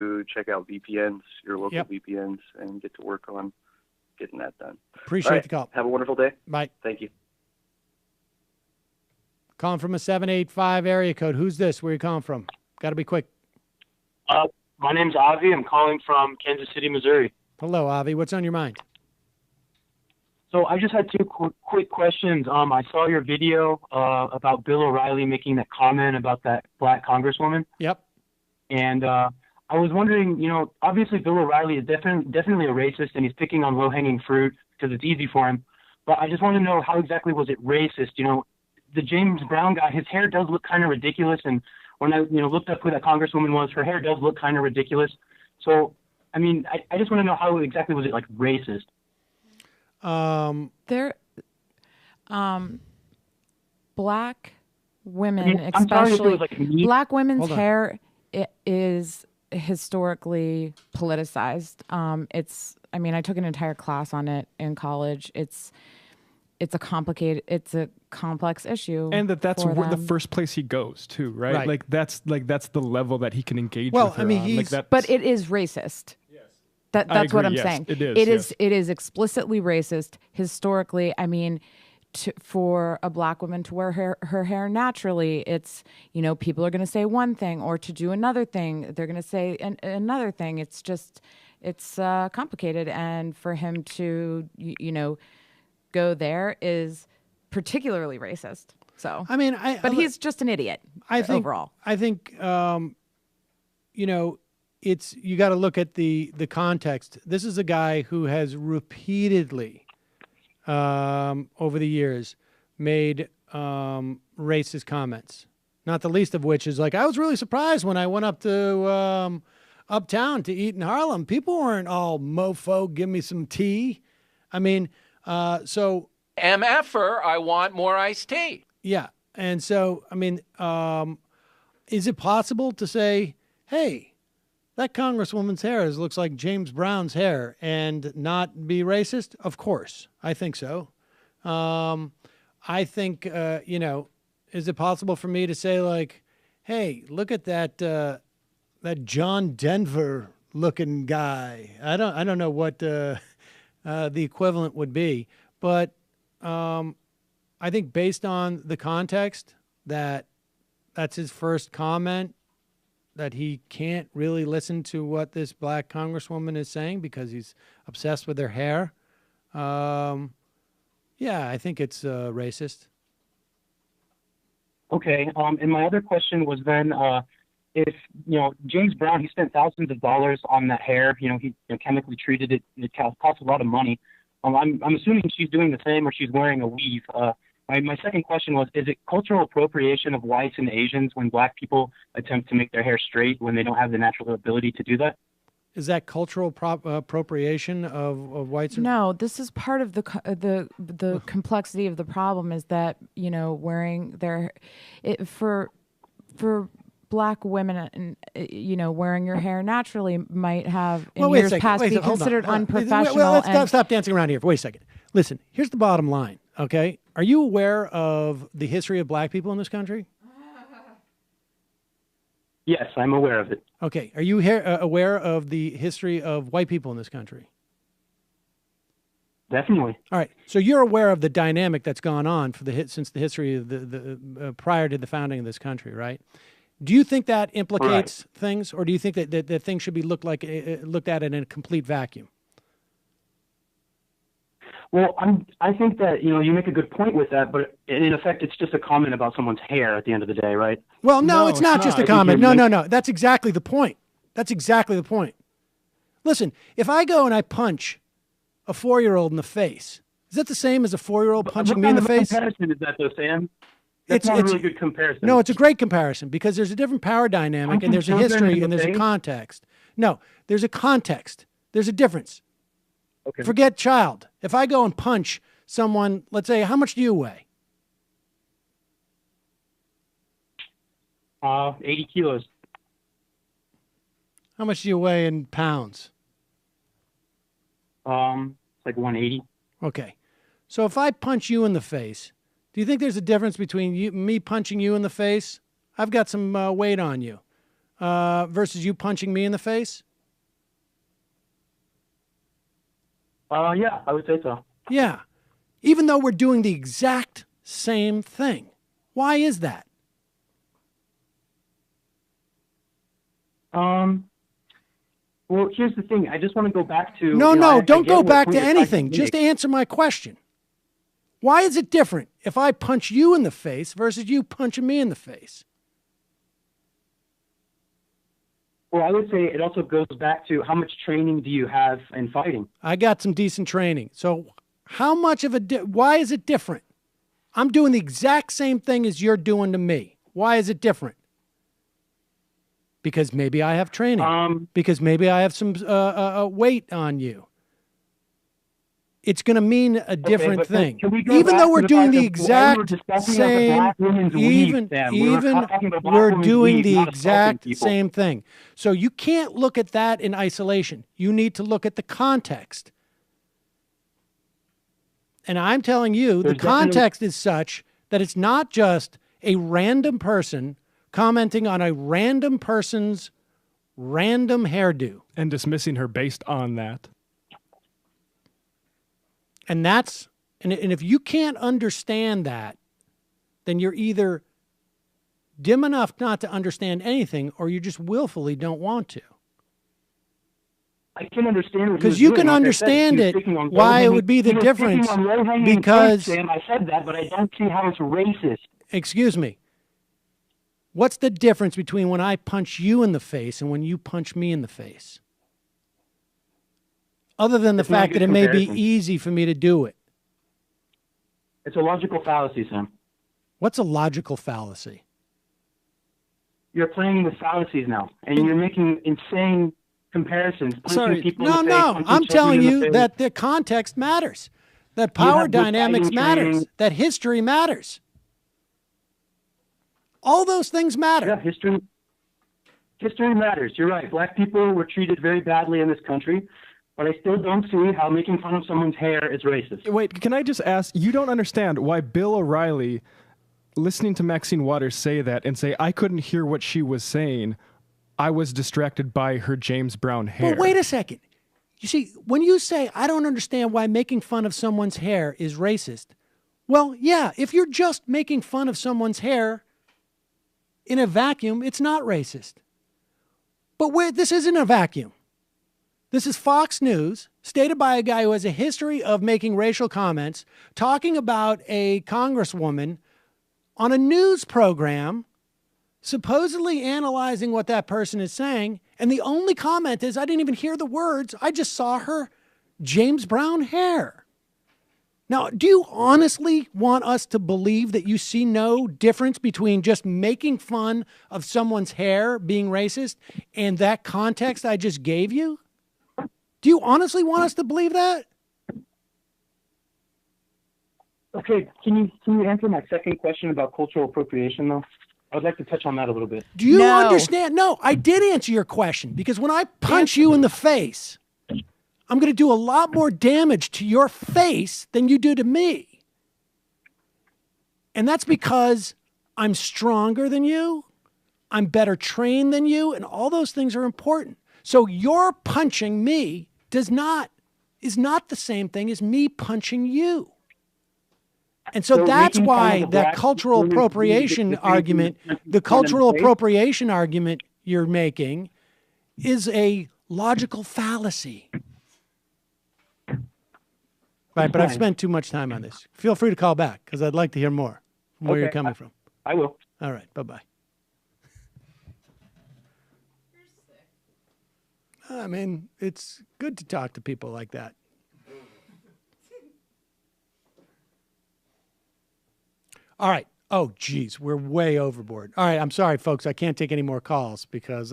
to check out VPNs, your local Yep. VPNs, and get to work on getting that done. All Appreciate right. the call. Have a wonderful day. Bye. Thank you. Calling from a 785 area code. Who's this? Where you calling from? Got to be quick. My name's Avi. I'm calling from Kansas City, Missouri. Hello, Avi. What's on your mind? So I just had two quick questions. I saw your video about Bill O'Reilly making that comment about that black congresswoman. Yep. And I was wondering, obviously Bill O'Reilly is definitely a racist, and he's picking on low-hanging fruit because it's easy for him. But I just want to know, how exactly was it racist? The James Brown guy, his hair does look kind of ridiculous, and when I looked up who that congresswoman was, her hair does look kind of ridiculous. So, I mean, I just want to know, how exactly was it like racist? Black women, I'm sorry if it especially was like me. black women's hair, is historically politicized. I took an entire class on it in college. It's a complex issue, and that's for where the them. first place he goes to, right? Right. That's the level that he can engage Well, with her I mean, on. But it is racist. That's what I'm yes, saying. it is, It yes. it is explicitly racist historically. I mean, for a black woman to wear her hair naturally, it's, people are going to say one thing, or to do another thing, they're going to say another thing. It's just, it's complicated. And for him to, go there is particularly racist. So, I mean, but he's just an idiot overall. I think, you got to look at the context. This is a guy who has repeatedly, over the years, made racist comments. Not the least of which is like, I was really surprised when I went up to uptown to eat in Harlem. People weren't all mofo, give me some tea. I mean, so MFer, I want more iced tea. yeah, and so I mean, is it possible to say, hey, that congresswoman's hair looks like James Brown's hair, and not be racist? Of course. I think so. I think, is it possible for me to say, like, hey, look at that John Denver looking guy? I don't know what the equivalent would be, but I think based on the context that's his first comment, that he can't really listen to what this black congresswoman is saying because he's obsessed with her hair. Yeah, I think it's racist. Okay. And my other question was then, if James Brown, he spent thousands of dollars on that hair. He chemically treated it. It cost a lot of money. I'm assuming she's doing the same, or she's wearing a weave. My second question was, is it cultural appropriation of whites and Asians when black people attempt to make their hair straight when they don't have the natural ability to do that? Is that cultural appropriation of whites? No, this is part of the complexity of the problem, is that, wearing for black women, wearing your hair naturally might have in years past be considered unprofessional. Well, let's stop dancing around here. Wait a second. Listen, here's the bottom line, okay? Are you aware of the history of black people in this country? Yes, I'm aware of it. Okay. Are you aware of the history of white people in this country? Definitely. All right. So you're aware of the dynamic that's gone on since the history of the prior to the founding of this country, right? Do you think that implicates things, or do you think that things should be looked at in a complete vacuum? Well, I think that, you make a good point with that, but in effect, it's just a comment about someone's hair at the end of the day, right? Well, no, it's not just a comment. No. That's exactly the point. Listen, if I go and I punch a 4-year-old in the face, is that the same as a 4-year-old punching me in the face? What kind of comparison is that, though, Sam? That's not a really good comparison. No, it's a great comparison because there's a different power dynamic, and there's a history, and there's a context. No, there's a context. There's a difference. Okay. Forget child. If I go and punch someone, let's say, how much do you weigh? 80 kilos. How much do you weigh in pounds? It's like 180. Okay. So if I punch you in the face, do you think there's a difference between me punching you in the face? I've got some weight on you. versus you punching me in the face? Yeah, I would say so. Yeah. Even though we're doing the exact same thing. Why is that? Well, here's the thing. I just want to go back to... No, don't go back to you're trying anything. make. Just answer my question. Why is it different if I punch you in the face versus you punching me in the face? Well, I would say it also goes back to how much training do you have in fighting? I got some decent training. So how much of why is it different? I'm doing the exact same thing as you're doing to me. Why is it different? Because maybe I have training. Because maybe I have some weight on you. It's going to mean a different thing. Even though we're doing the exact same, we're doing the exact same thing. So you can't look at that in isolation. You need to look at the context. And I'm telling you, the context is such that it's not just a random person commenting on a random person's random hairdo. And dismissing her based on that. And that's, and if you can't understand that, then you're either dim enough not to understand anything, or you just willfully don't want to. I can understand what because you can understand it. Why it would be the difference? Because I said that, but I don't see how it's racist. Excuse me. What's the difference between when I punch you in the face and when you punch me in the face? Other than the fact that it may be easy for me to do it. It's a logical fallacy, Sam. What's a logical fallacy? You're playing with fallacies now, and you're making insane comparisons. Sorry, no. I'm telling you that the context matters, that power dynamics matters, that history matters. All those things matter. Yeah, history matters. You're right. Black people were treated very badly in this country. But I still don't see how making fun of someone's hair is racist. Wait, can I just ask, you don't understand why Bill O'Reilly, listening to Maxine Waters say that and say, I couldn't hear what she was saying, I was distracted by her James Brown hair. But wait a second. You see, when you say, I don't understand why making fun of someone's hair is racist, well, yeah, if you're just making fun of someone's hair in a vacuum, it's not racist. But this isn't a vacuum. This is Fox News, stated by a guy who has a history of making racial comments, talking about a congresswoman on a news program, supposedly analyzing what that person is saying. And the only comment is, I didn't even hear the words. I just saw her James Brown hair. Now, do you honestly want us to believe that you see no difference between just making fun of someone's hair being racist and that context I just gave you? Do you honestly want us to believe that? Okay, can you answer my second question about cultural appropriation, though? I would like to touch on that a little bit. Do you understand? No, I did answer your question, because when I punch you in the face, I'm going to do a lot more damage to your face than you do to me. And that's because I'm stronger than you, I'm better trained than you, and all those things are important. So your punching me is not the same thing as me punching you. And so that's why that cultural appropriation argument, the cultural appropriation argument you're making is a logical fallacy. Right, but I've spent too much time on this. Feel free to call back, because I'd like to hear more from where you're coming from. I will. All right, bye-bye. I mean, it's good to talk to people like that. All right. Oh, geez, we're way overboard. All right, I'm sorry, folks. I can't take any more calls because